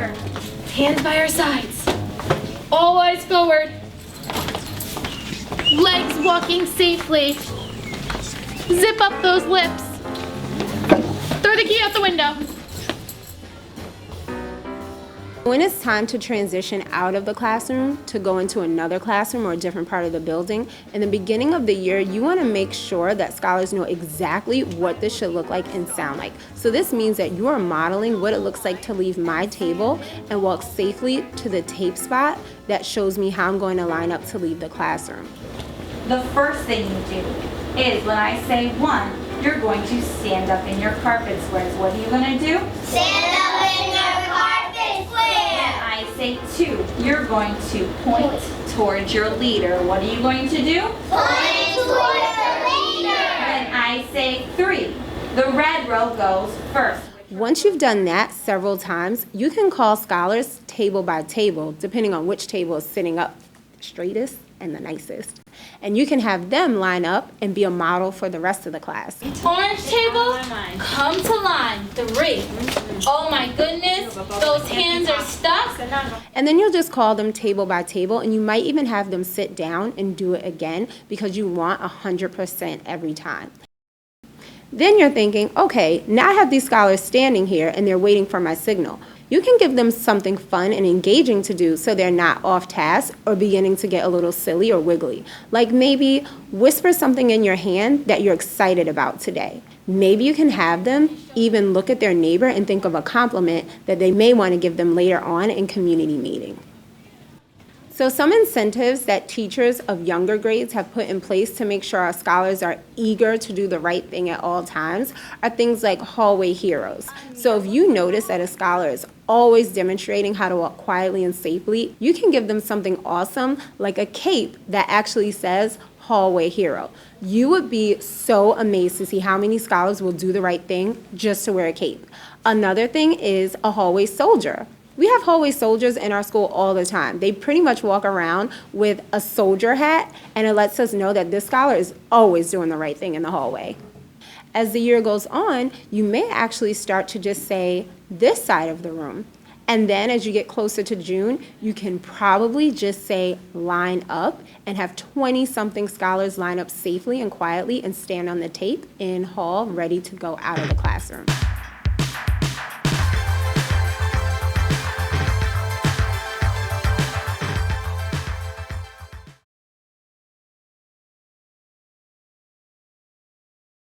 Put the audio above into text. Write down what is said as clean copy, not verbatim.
over. Hands by our sides. All eyes forward. Legs walking safely. Zip up those lips. Throw the key out the window. When it's time to transition out of the classroom to go into another classroom or a different part of the building, in the beginning of the year, you want to make sure that scholars know exactly what this should look like and sound like. So this means that you are modeling what it looks like to leave my table and walk safely to the tape spot that shows me how I'm going to line up to leave the classroom. The first thing you do is when I say 1, you're going to stand up in your carpet squares. What are you going to do? Stand up in your carpet square. When I say 2, you're going to point towards your leader. What are you going to do? Point towards the leader. When I say 3, the red row goes first. Once you've done that several times, you can call scholars table by table, depending on which table is sitting up straightest and the nicest. And you can have them line up and be a model for the rest of the class. Orange table, come to line. 3. Oh my goodness, those hands are stuck. And then you'll just call them table by table, and you might even have them sit down and do it again because you want 100% every time. Then you're thinking, okay, now I have these scholars standing here and they're waiting for my signal. You can give them something fun and engaging to do so they're not off task or beginning to get a little silly or wiggly. Like maybe whisper something in your hand that you're excited about today. Maybe you can have them even look at their neighbor and think of a compliment that they may want to give them later on in community meeting. So some incentives that teachers of younger grades have put in place to make sure our scholars are eager to do the right thing at all times are things like hallway heroes. So if you notice that a scholar is always demonstrating how to walk quietly and safely, you can give them something awesome like a cape that actually says hallway hero. You would be so amazed to see how many scholars will do the right thing just to wear a cape. Another thing is a hallway soldier. We have hallway soldiers in our school all the time. They pretty much walk around with a soldier hat, and it lets us know that this scholar is always doing the right thing in the hallway. As the year goes on, you may actually start to just say this side of the room. And then as you get closer to June, you can probably just say line up and have 20-something scholars line up safely and quietly and stand on the tape in hall ready to go out of the classroom.